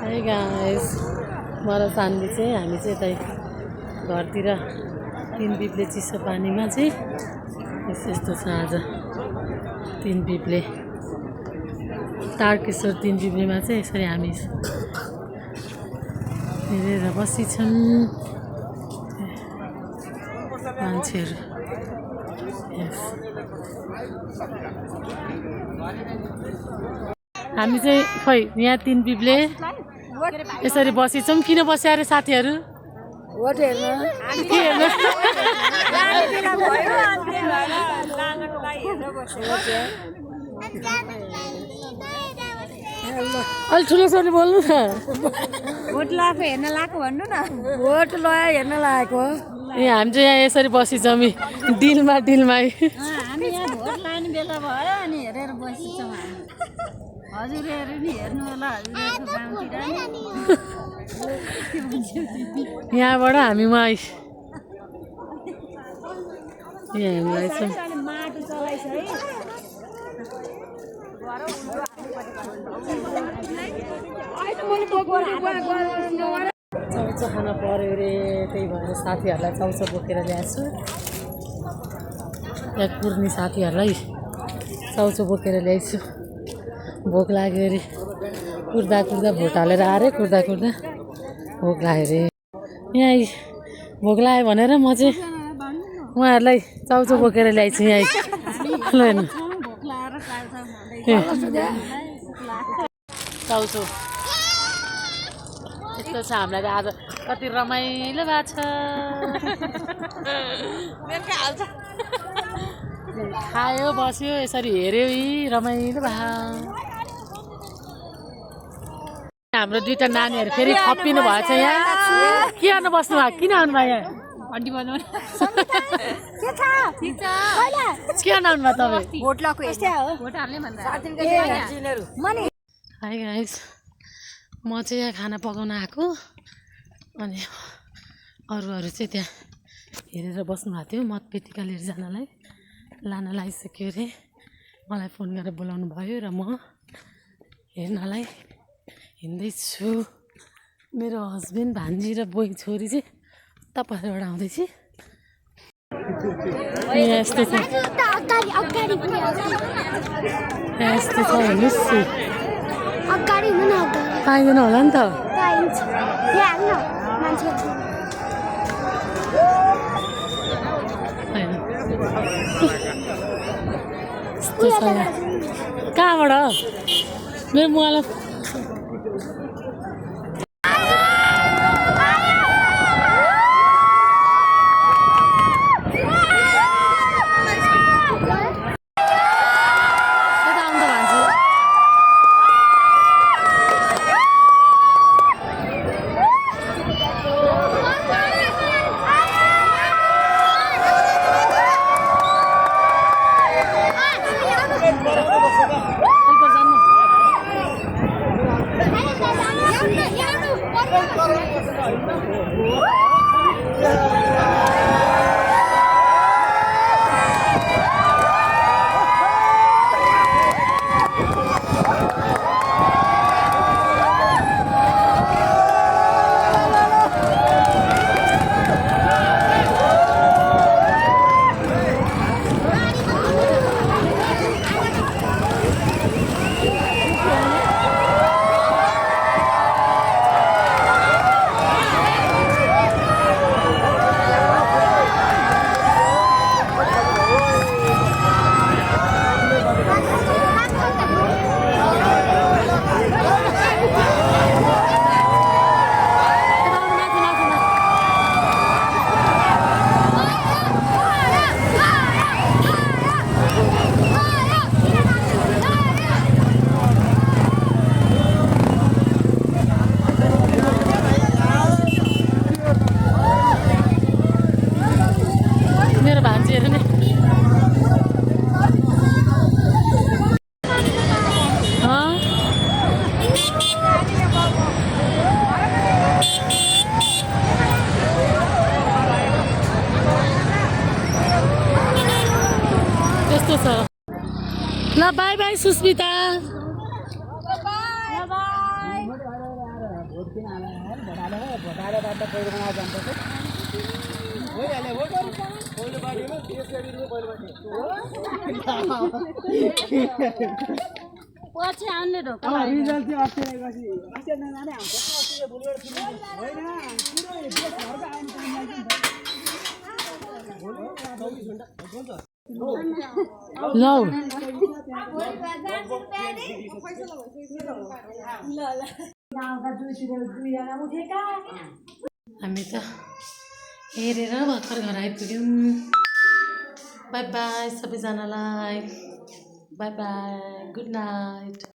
high guys म र सान्वी चाहिँ हामी चाहिँ यतै घरतिर तीन पिप्ले चिसो पानीमा चाहिँ यस्तो छ आज तीन पिप्ले तारकेश्वर तीन पिप्लेमा चाहिँ यसरी हामी हेरेर बसिछौँ मान्छेहरू हामी चाहिँ खै यहाँ तीन पिप्ले यसरी बसिछौँ किन बस्या अरे साथीहरू भोट हेर्न के हेर्न अलि ठुलो स्वरले बोल्नु न भोट लगाएको हेर्न लगाएको भन्नु न भोट लगायो हेर्न लागेको ए हामी चाहिँ यहाँ यसरी बसिछौँ डिलमा हामी यहाँ भोट लाने बेला भयो अनि हेरेर बसिछौँ हामी हजुरहरू नि हेर्नु होला हजुरहरूको गाउँतिर यहाँबाट हामी उहाँ हामीलाई चाहिँ माटो चलाइछ है चाउचो खान पर्यो अरे त्यही भएर साथीहरूलाई चाउचो बोकेर ल्याएको छु यहाँ कुर्ने साथीहरूलाई चाउचो बोकेर ल्याइछु भोक लाग्यो अरे कुर्दा भोट हालेर आएर कुर्दा भोक लाग्यो अरे यहाँ भोक लाग्यो भनेर म चाहिँ उहाँहरूलाई चाउचो बोकेर ल्याइछु यहाँ चाउचो यस्तो छ हामीलाई त आज कति रमाइलो भएको छ खायो बस्यो यसरी हेऱ्यो रमाइलो भयो हाम्रो दुईटा नानीहरू फेरि खप्पिनु भएछ यहाँ के गर्नु बस्नु भएको किन आउनु भयो यहाँ हड्डी बनाउनु के गर्नु आउनु भयो तपाईँ भोट लगाएको भोट हाल्ने भन्दा हाई गाइस म चाहिँ यहाँ खाना पकाउन आएको अनि अरूहरू चाहिँ त्यहाँ हेरेर बस्नु भएको थियो मतपेटिका लिएर जानलाई लान लागिसक्यो अरे मलाई फोन गरेर बोलाउनु भयो र म हेर्नलाई हिँड्दैछु मेरो हस्बेन्ड भान्जी र बोइ छोरी चाहिँ तपाईँबाट आउँदैछ यस्तो छ यस्तो छ हेर्नुहोस् पाइँदैन होला नि त कहाँबाट मेरो मुवाला ल बाई बाई सुस्मिता पछि आउने ढोका लौ हामी त हेरेर भर्खर घर आइपुग्यौँ बाई बाई सबैजनालाई बाई बाई गुड नाइट